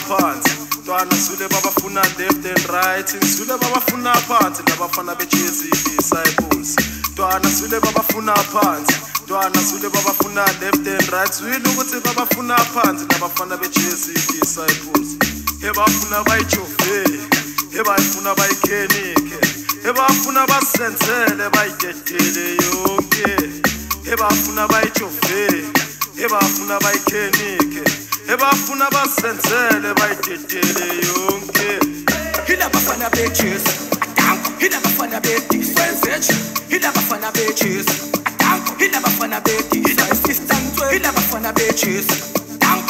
phansi ntwana sule babafuna left and right sule babafuna phansi labafana beJesu disciples ntwana sule babafuna phansi ntwana sule babafuna left and right swile ukuthi babafuna phansi labafana beJesu disciples ebafuna bayijove ebayifuna bayikhenike ebafuna basenzele bayidedele yonke ebafuna bayijove ebafuna bayikhenike ebafuna basenzele bayidedele yonke hilabafana beJesu adanko hilabafana bedisenzech hilabafana beJesu adanko hilabafana bedisenzech hilabafana beJesu